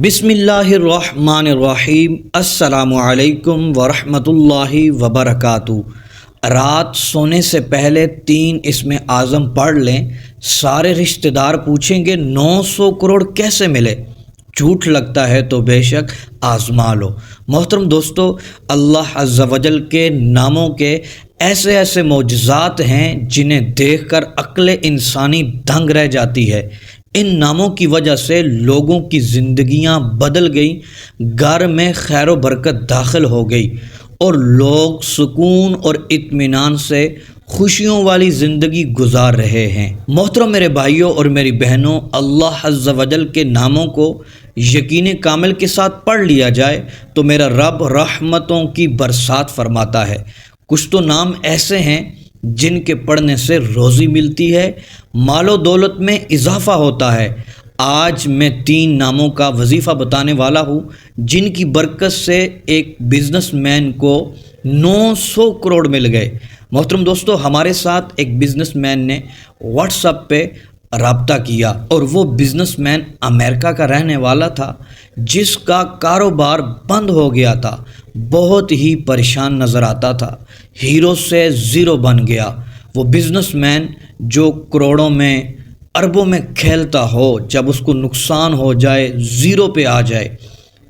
بسم اللہ الرحمن الرحیم۔ السلام علیکم ورحمۃ اللہ وبرکاتہ۔ رات سونے سے پہلے 3 اسم اعظم پڑھ لیں۔ سارے رشتہ دار پوچھیں گے 900 کروڑ کیسے ملے؟ جھوٹ لگتا ہے تو بے شک آزما لو۔ محترم دوستو، اللہ عز و جل کے ناموں کے ایسے معجزات ہیں جنہیں دیکھ کر عقل انسانی دنگ رہ جاتی ہے۔ ان ناموں کی وجہ سے لوگوں کی زندگیاں بدل گئیں، گھر میں خیر و برکت داخل ہو گئی اور لوگ سکون اور اطمینان سے خوشیوں والی زندگی گزار رہے ہیں۔ محترم میرے بھائیوں اور میری بہنوں، اللہ عز و جل کے ناموں کو یقین کامل کے ساتھ پڑھ لیا جائے تو میرا رب رحمتوں کی برسات فرماتا ہے۔ کچھ تو نام ایسے ہیں جن کے پڑھنے سے روزی ملتی ہے، مال و دولت میں اضافہ ہوتا ہے۔ آج میں 3 ناموں کا وظیفہ بتانے والا ہوں جن کی برکت سے ایک بزنس مین کو 900 کروڑ مل گئے۔ محترم دوستو، ہمارے ساتھ ایک بزنس مین نے واٹس ایپ پہ رابطہ کیا اور وہ بزنس مین امریکہ کا رہنے والا تھا جس کا کاروبار بند ہو گیا تھا۔ بہت ہی پریشان نظر آتا تھا، ہیرو سے زیرو بن گیا۔ وہ بزنس مین جو کروڑوں میں اربوں میں کھیلتا ہو، جب اس کو نقصان ہو جائے، زیرو پہ آ جائے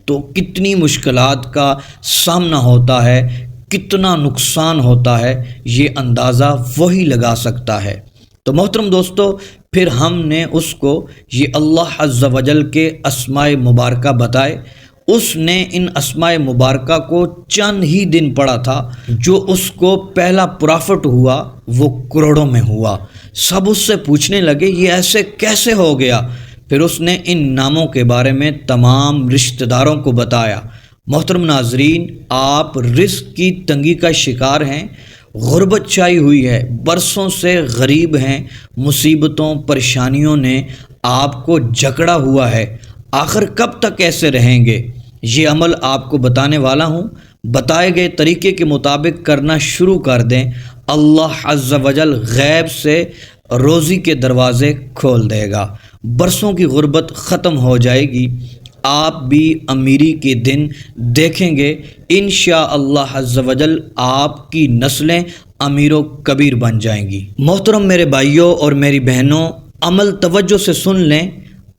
تو کتنی مشکلات کا سامنا ہوتا ہے، کتنا نقصان ہوتا ہے، یہ اندازہ وہی لگا سکتا ہے۔ تو محترم دوستو، پھر ہم نے اس کو یہ اللہ عز و جل کے اسماء مبارکہ بتائے۔ اس نے ان اسماء مبارکہ کو چند ہی دن پڑھا تھا، جو اس کو پہلا پرافٹ ہوا وہ کروڑوں میں ہوا۔ سب اس سے پوچھنے لگے یہ ایسے کیسے ہو گیا؟ پھر اس نے ان ناموں کے بارے میں تمام رشتہ داروں کو بتایا۔ محترم ناظرین، آپ رزق کی تنگی کا شکار ہیں، غربت چھائی ہوئی ہے، برسوں سے غریب ہیں، مصیبتوں پریشانیوں نے آپ کو جکڑا ہوا ہے، آخر کب تک ایسے رہیں گے؟ یہ عمل آپ کو بتانے والا ہوں، بتائے گئے طریقے کے مطابق کرنا شروع کر دیں، اللہ عز و جل غیب سے روزی کے دروازے کھول دے گا، برسوں کی غربت ختم ہو جائے گی، آپ بھی امیری کے دن دیکھیں گے۔ انشاءاللہ عز و جل آپ کی نسلیں امیر و کبیر بن جائیں گی۔ محترم میرے بھائیوں اور میری بہنوں، عمل توجہ سے سن لیں۔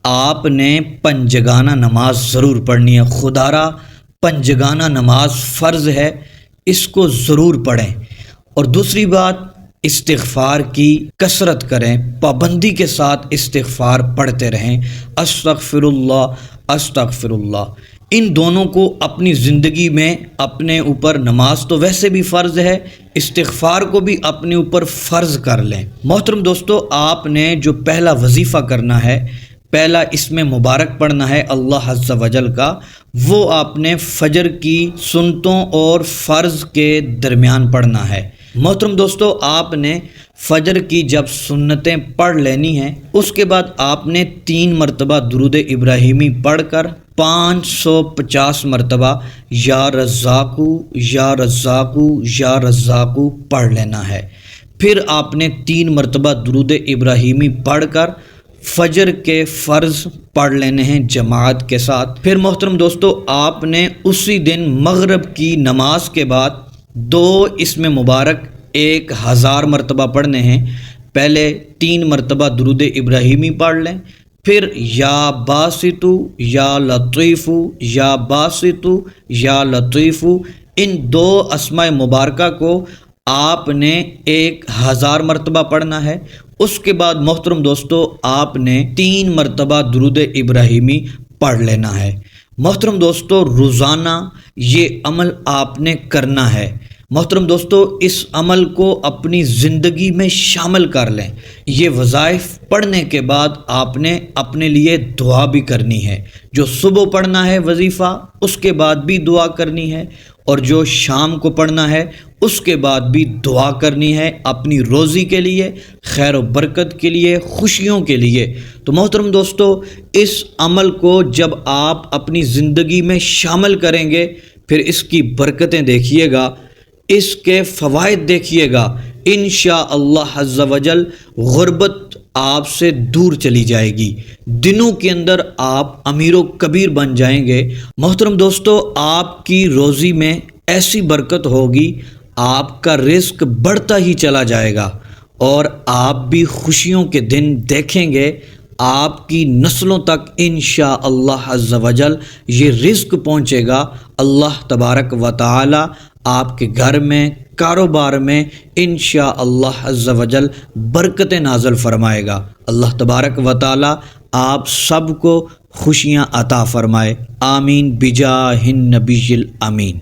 آپ نے پنجگانہ نماز ضرور پڑھنی ہے، خدا را پنجگانہ نماز فرض ہے، اس کو ضرور پڑھیں۔ اور دوسری بات، استغفار کی کثرت کریں، پابندی کے ساتھ استغفار پڑھتے رہیں، استغفر اللہ۔ ان دونوں کو اپنی زندگی میں اپنے اوپر، نماز تو ویسے بھی فرض ہے، استغفار کو بھی اپنے اوپر فرض کر لیں۔ محترم دوستو، آپ نے جو پہلا وظیفہ کرنا ہے، پہلا اسم مبارک پڑھنا ہے اللہ عز و جل کا، وہ آپ نے فجر کی سنتوں اور فرض کے درمیان پڑھنا ہے۔ محترم دوستو، آپ نے فجر کی جب سنتیں پڑھ لینی ہیں، اس کے بعد آپ نے 3 مرتبہ درود ابراہیمی پڑھ کر 550 مرتبہ یا رزاقو یا رزاقو یا رزاقو پڑھ لینا ہے۔ پھر آپ نے 3 مرتبہ درود ابراہیمی پڑھ کر فجر کے فرض پڑھ لینے ہیں جماعت کے ساتھ۔ پھر محترم دوستو، آپ نے اسی دن مغرب کی نماز کے بعد 2 اسم مبارک 1000 مرتبہ پڑھنے ہیں۔ پہلے 3 مرتبہ درود ابراہیمی پڑھ لیں، پھر یا باسطو یا لطیفو یا باسطو یا لطیفو، ان 2 اسماء مبارکہ کو آپ نے 1000 مرتبہ پڑھنا ہے۔ اس کے بعد محترم دوستو، آپ نے 3 مرتبہ درود ابراہیمی پڑھ لینا ہے۔ محترم دوستو، روزانہ یہ عمل آپ نے کرنا ہے۔ محترم دوستو، اس عمل کو اپنی زندگی میں شامل کر لیں۔ یہ وظائف پڑھنے کے بعد آپ نے اپنے لیے دعا بھی کرنی ہے۔ جو صبح پڑھنا ہے وظیفہ، اس کے بعد بھی دعا کرنی ہے، اور جو شام کو پڑھنا ہے اس کے بعد بھی دعا کرنی ہے، اپنی روزی کے لیے، خیر و برکت کے لیے، خوشیوں کے لیے۔ تو محترم دوستو، اس عمل کو جب آپ اپنی زندگی میں شامل کریں گے، پھر اس کی برکتیں دیکھیے گا، اس کے فوائد دیکھیے گا۔ انشاءاللہ عز و جل غربت آپ سے دور چلی جائے گی، دنوں کے اندر آپ امیر و کبیر بن جائیں گے۔ محترم دوستو، آپ کی روزی میں ایسی برکت ہوگی، آپ کا رزق بڑھتا ہی چلا جائے گا، اور آپ بھی خوشیوں کے دن دیکھیں گے۔ آپ کی نسلوں تک انشاءاللہ عز و جل یہ رزق پہنچے گا۔ اللہ تبارک و تعالی آپ کے گھر میں، کاروبار میں انشاءاللہ عز و جل برکتیں نازل فرمائے گا۔ اللہ تبارک و تعالی آپ سب کو خوشیاں عطا فرمائے، آمین بجاہ النبی الامین۔